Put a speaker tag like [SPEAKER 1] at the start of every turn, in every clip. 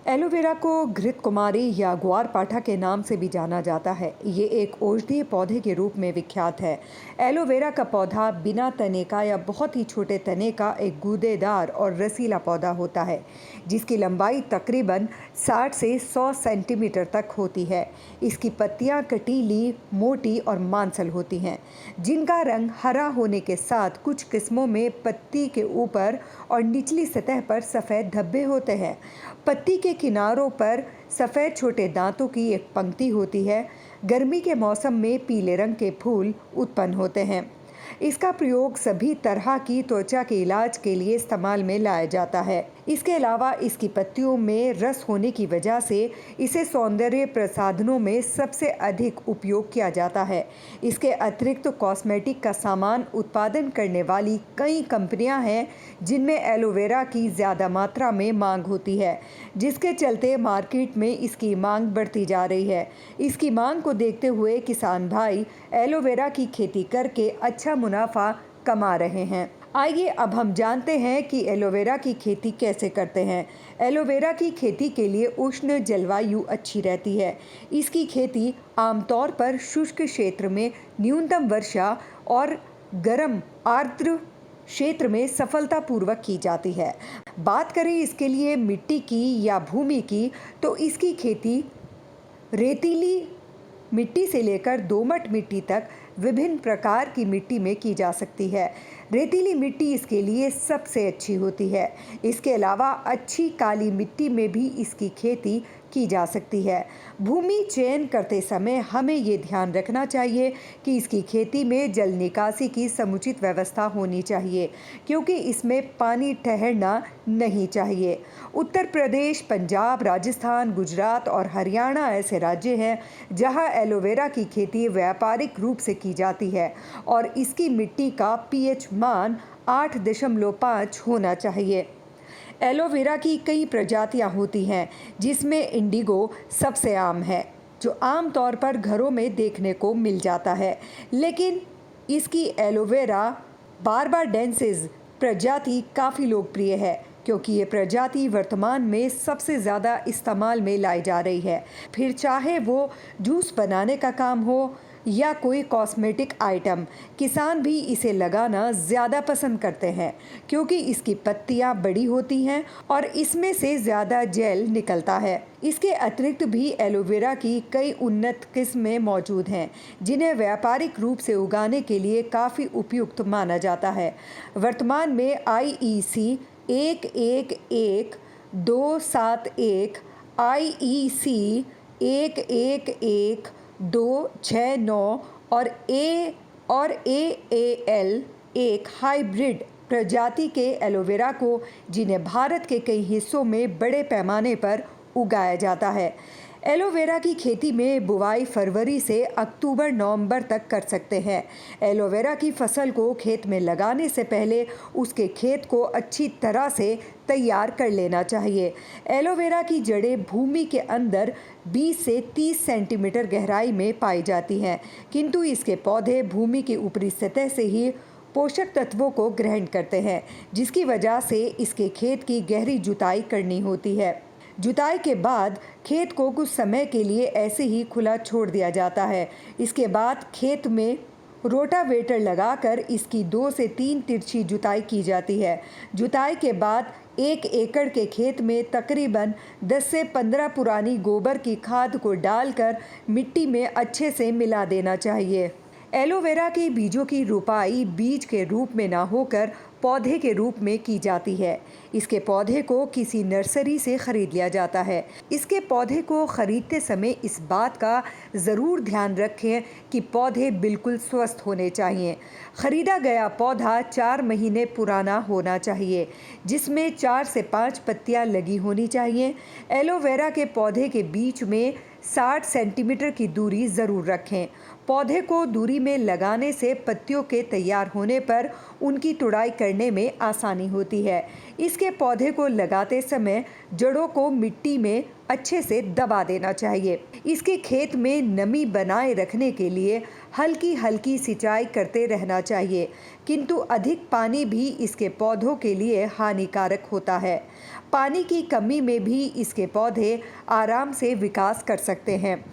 [SPEAKER 1] Aloe vera को घृत कुमारी या ग्वारपाठा के नाम से भी जाना जाता है। ये एक औषधीय पौधे के रूप में विख्यात है। एलोवेरा का पौधा बिना तने का या बहुत ही छोटे तने का एक गूदेदार और रसीला पौधा होता है, जिसकी लंबाई तकरीबन 60 से 100 सेंटीमीटर तक होती है। इसकी पत्तियां कटीली, मोटी और मांसल होती हैं, जिनका रंग हरा होने के साथ कुछ किस्मों में पत्ती के ऊपर और निचली सतह पर सफ़ेद धब्बे होते हैं। पत्ती के किनारों पर सफ़ेद छोटे दांतों की एक पंक्ति होती है। गर्मी के मौसम में पीले रंग के फूल उत्पन्न होते हैं। इसका प्रयोग सभी तरह की त्वचा के इलाज के लिए इस्तेमाल में लाया जाता है। इसके अलावा इसकी पत्तियों में रस होने की वजह से इसे सौंदर्य प्रसाधनों में सबसे अधिक उपयोग किया जाता है। इसके अतिरिक्त कॉस्मेटिक का सामान उत्पादन करने वाली कई कंपनियां हैं, जिनमें एलोवेरा की ज़्यादा मात्रा में मांग होती है, जिसके चलते मार्केट में इसकी मांग बढ़ती जा रही है। इसकी मांग को देखते हुए किसान भाई एलोवेरा की खेती करके अच्छा मुनाफा कमा रहे हैं। आइए अब हम जानते हैं कि एलोवेरा की खेती कैसे करते हैं। एलोवेरा की खेती के लिए उष्ण जलवायु अच्छी रहती है। इसकी खेती आमतौर पर शुष्क क्षेत्र में न्यूनतम वर्षा और गर्म आर्द्र क्षेत्र में सफलतापूर्वक की जाती है। बात करें इसके लिए मिट्टी की या भूमि की, तो इसकी खेती रेतीली मिट्टी से लेकर दोमट मिट्टी तक विभिन्न प्रकार की मिट्टी में की जा सकती है। रेतीली मिट्टी इसके लिए सबसे अच्छी होती है। इसके अलावा अच्छी काली मिट्टी में भी इसकी खेती की जा सकती है। भूमि चयन करते समय हमें ये ध्यान रखना चाहिए कि इसकी खेती में जल निकासी की समुचित व्यवस्था होनी चाहिए, क्योंकि इसमें पानी ठहरना नहीं चाहिए। उत्तर प्रदेश, पंजाब, राजस्थान, गुजरात और हरियाणा ऐसे राज्य हैं जहां एलोवेरा की खेती व्यापारिक रूप से की जाती है और इसकी मिट्टी का पीएच मान 8.5 होना चाहिए। एलोवेरा की कई प्रजातियां होती हैं, जिसमें इंडिगो सबसे आम है, जो आमतौर पर घरों में देखने को मिल जाता है। लेकिन इसकी एलोवेरा बार्बाडेंसिस प्रजाति काफ़ी लोकप्रिय है, क्योंकि ये प्रजाति वर्तमान में सबसे ज़्यादा इस्तेमाल में लाई जा रही है। फिर चाहे वो जूस बनाने का काम हो या कोई कॉस्मेटिक आइटम, किसान भी इसे लगाना ज़्यादा पसंद करते हैं, क्योंकि इसकी पत्तियां बड़ी होती हैं और इसमें से ज़्यादा जेल निकलता है। इसके अतिरिक्त भी एलोवेरा की कई उन्नत किस्में मौजूद हैं, जिन्हें व्यापारिक रूप से उगाने के लिए काफ़ी उपयुक्त माना जाता है। वर्तमान में IEC 111-271, IEC 111-269 और AAL एक हाइब्रिड प्रजाति के एलोवेरा को, जिन्हें भारत के कई हिस्सों में बड़े पैमाने पर उगाया जाता है। एलोवेरा की खेती में बुवाई फरवरी से अक्टूबर-नवंबर तक कर सकते हैं। एलोवेरा की फसल को खेत में लगाने से पहले उसके खेत को अच्छी तरह से तैयार कर लेना चाहिए। एलोवेरा की जड़ें भूमि के अंदर 20 से 30 सेंटीमीटर गहराई में पाई जाती हैं, किंतु इसके पौधे भूमि की ऊपरी सतह से ही पोषक तत्वों को ग्रहण करते हैं, जिसकी वजह से इसके खेत की गहरी जुताई करनी होती है। जुताई के बाद खेत को कुछ समय के लिए ऐसे ही खुला छोड़ दिया जाता है। इसके बाद खेत में रोटावेटर लगाकर इसकी 2 से 3 तिरछी जुताई की जाती है। जुताई के बाद 1 एकड़ के खेत में तकरीबन 10 से 15 पुरानी गोबर की खाद को डालकर मिट्टी में अच्छे से मिला देना चाहिए। एलोवेरा के बीजों की रोपाई बीज के रूप में ना होकर पौधे के रूप में की जाती है। इसके पौधे को किसी नर्सरी से खरीद लिया जाता है। इसके पौधे को खरीदते समय इस बात का ज़रूर ध्यान रखें कि पौधे बिल्कुल स्वस्थ होने चाहिए। खरीदा गया पौधा 4 महीने पुराना होना चाहिए, जिसमें 4 से 5 पत्तियां लगी होनी चाहिए। एलोवेरा के पौधे के बीच में 60 सेंटीमीटर की दूरी ज़रूर रखें। पौधे को दूरी में लगाने से पत्तियों के तैयार होने पर उनकी तुड़ाई करने में आसानी होती है। इसके पौधे को लगाते समय जड़ों को मिट्टी में अच्छे से दबा देना चाहिए। इसके खेत में नमी बनाए रखने के लिए हल्की हल्की सिंचाई करते रहना चाहिए, किंतु अधिक पानी भी इसके पौधों के लिए हानिकारक होता है। पानी की कमी में भी इसके पौधे आराम से विकास कर सकते हैं।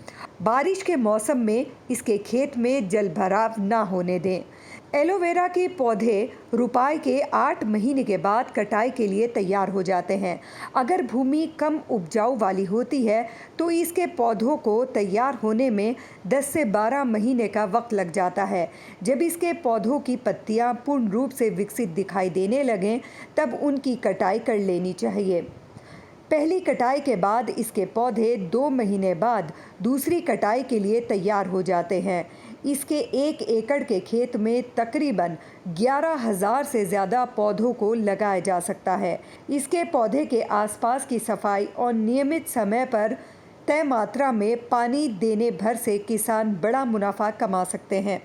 [SPEAKER 1] बारिश के मौसम में इसके खेत में जलभराव न होने दें। एलोवेरा के पौधे रोपाई के 8 महीने के बाद कटाई के लिए तैयार हो जाते हैं। अगर भूमि कम उपजाऊ वाली होती है तो इसके पौधों को तैयार होने में 10 से 12 महीने का वक्त लग जाता है। जब इसके पौधों की पत्तियां पूर्ण रूप से विकसित दिखाई देने लगें, तब उनकी कटाई कर लेनी चाहिए। पहली कटाई के बाद इसके पौधे 2 महीने बाद दूसरी कटाई के लिए तैयार हो जाते हैं। इसके 1 एकड़ के खेत में तकरीबन 11,000 से ज़्यादा पौधों को लगाया जा सकता है। इसके पौधे के आसपास की सफाई और नियमित समय पर तय मात्रा में पानी देने भर से किसान बड़ा मुनाफा कमा सकते हैं,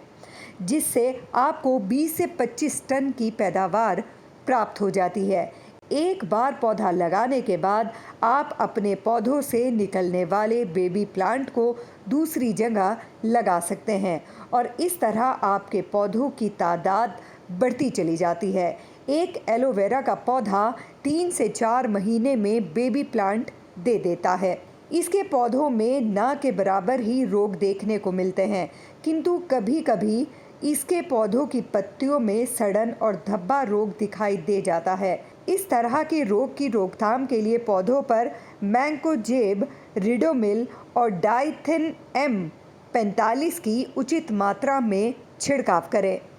[SPEAKER 1] जिससे आपको 20 से 25 टन की पैदावार प्राप्त हो जाती है। एक बार पौधा लगाने के बाद आप अपने पौधों से निकलने वाले बेबी प्लांट को दूसरी जगह लगा सकते हैं और इस तरह आपके पौधों की तादाद बढ़ती चली जाती है। एक एलोवेरा का पौधा 3 से 4 महीने में बेबी प्लांट दे देता है। इसके पौधों में ना के बराबर ही रोग देखने को मिलते हैं, किंतु कभी-कभी इसके पौधों की पत्तियों में सड़न और धब्बा रोग दिखाई दे जाता है। इस तरह के रोग की रोकथाम के लिए पौधों पर मैंकोजेब, रिडोमिल और डाइथेन M45 की उचित मात्रा में छिड़काव करें।